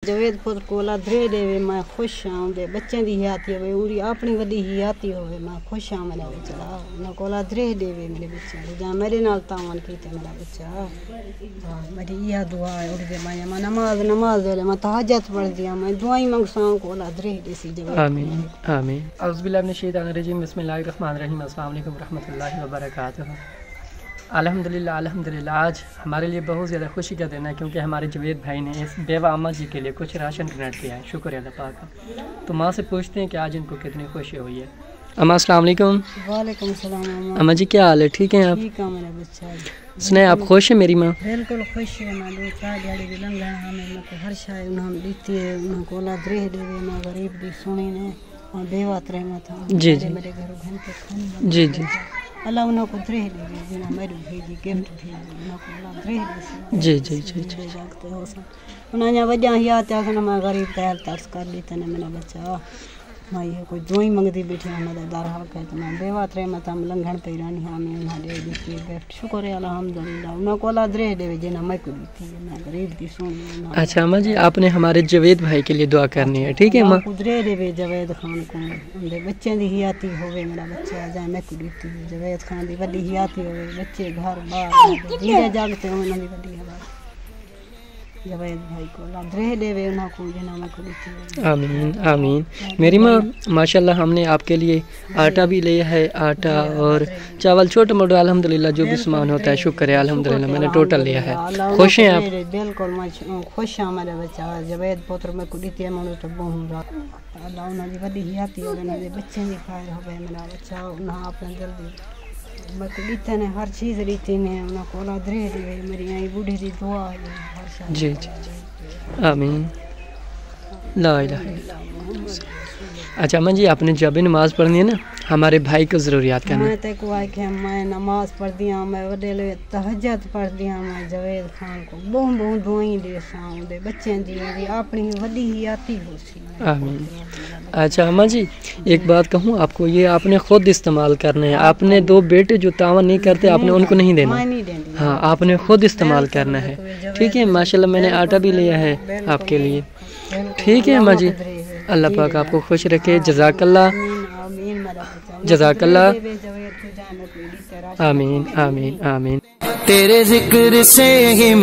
جوید پتر کولا درے دے میں خوش ہاں دے بچے دی حیاتی ہوئے اوری اپنی وڈی حیاتی ہوئے میں خوش ہاں میرا بچہ نہ کولا درے دے میرے بچے جا میرے نال تعاون کیتے میرا بچہ میری یہ دعا ہے اور دے میں نماز دے میں تہجد پڑھ دیا میں دعائیں منگساں کولا درے دے سی جوید آمین آمین اعوذ باللہ من الشیطان الرجیم بسم اللہ الرحمن الرحیم السلام علیکم ورحمۃ اللہ وبرکاتہ۔ الحمدللہ آج ہمارے لیے بہت زیادہ خوشی کا دن ہے کیونکہ ہمارے جوید بھائی نے اس بیوہ اماں جی کے لیے کچھ راشن ڈونیٹ کیا ہے، شکر اللہ پاک کا۔ تو ماں سے پوچھتے ہیں کہ آج ان کو کتنی خوشی ہوئی ہے۔ اماں السلام علیکم۔ وعلیکم السلام اماں جی کیا حال ہے؟ ٹھیک ہیں آپ؟ ٹھیک ہے میرا بچہ سنیں آپ خوش ہیں میری ماں؟ بالکل خوش ہے میں دو چار دیہڑی بھی لنگا ہمیں کو ہر شے انہاں دیتی ہے انہاں کو لا درے دے میں غریب دی سنی نے اور بیوہ رحمت جی جی میرے گھر گھن کے کھن جی جی اللہ انہاں کو درے دے جنا میرے بھیجی گفٹ بھیجی انہاں کو اللہ درے دے جی جی جی جی جاگتے ہو سن انہاں نے وجہ حیات ہے میں غریب پہل ترس کر لیتے نے میرا بچہ میں یہ کوئی دعائیں منگتی بیٹھی ہوں میں دار حق ہے تو میں بیوہ رحمت ہم لنگھن پہ رانی ہمیں انہاں دے دیتی گفٹ شکر ہے الحمدللہ انہاں کو اللہ درے دے جنا میں کو دیتی ہے میں غریب دی سونی۔ اچھا اماں جی آپ نے ہمارے جوید بھائی کے لیے دعا کرنی ہے، ٹھیک ہے ماں؟ درے دے جوید خان کو اندے بچے دی حیاتی ہوئے میرا بچہ جائے میں کو دیتی جوید خان دی وڈی حیاتی ہوئے بچے گھر بار جیرے جاگتے ہوں انہاں دی وڈی حیاتی جوید بھائی کو اللہ درے دے انہاں کو جنا میں کو دیتی۔ آمین آمین۔ میری ماں ماشاءاللہ ہم نے آپ کے لیے آٹا بھی لیا ہے، آٹا اور چاول چھوٹا موٹا الحمدللہ جو بھی سامان ہوتا ہے شکر ہے الحمدللہ میں نے ٹوٹل لیا ہے۔ خوش ہیں آپ؟ بالکل میں خوش ہوں میرا بچہ جوید پتر میں کو دیتی ہے میں تو بہت اللہ انہاں دی وڈی حیاتی ہوئے انہاں دے بچے دی خیر ہوئے میرا بچہ انہاں اپنے دل دی میں کو دیتے نے ہر چیز دیتی نے انہاں کو اللہ درے دے میری آئی بوڑھی دی دعا ہے ہر شے۔ جی جی جی آمین لا الہ الا اللہ۔ اچھا اماں جی آپ نے جب بھی نماز پڑھنی ہے نا ہمارے بھائی کو ضرور یاد کرنا۔ میں تے کو آئے کہ میں نماز پڑھ دیا میں وڈے لے تہجد پڑھ دیا میں جوید خان کو بہت دعائیں دے ساں دے بچے دی اپنی وڈی حیاتی ہو سی۔ آمین۔ اچھا اماں جی ایک بات کہوں آپ کو، یہ آپ نے خود استعمال کرنا ہے، آپ نے دو بیٹے جو تعاون نہیں کرتے آپ نے ان کو نہیں دینا، ہاں آپ نے خود استعمال کرنا ہے، ٹھیک ہے؟ ماشاءاللہ میں نے آٹا بھی لیا ہے آپ کے لیے، ٹھیک ہے اماں جی؟ اللہ پاک آپ کو خوش رکھے، جزاک اللہ جزاک اللہ، آمین آمین آمین۔ تیرے ذکر سے ہی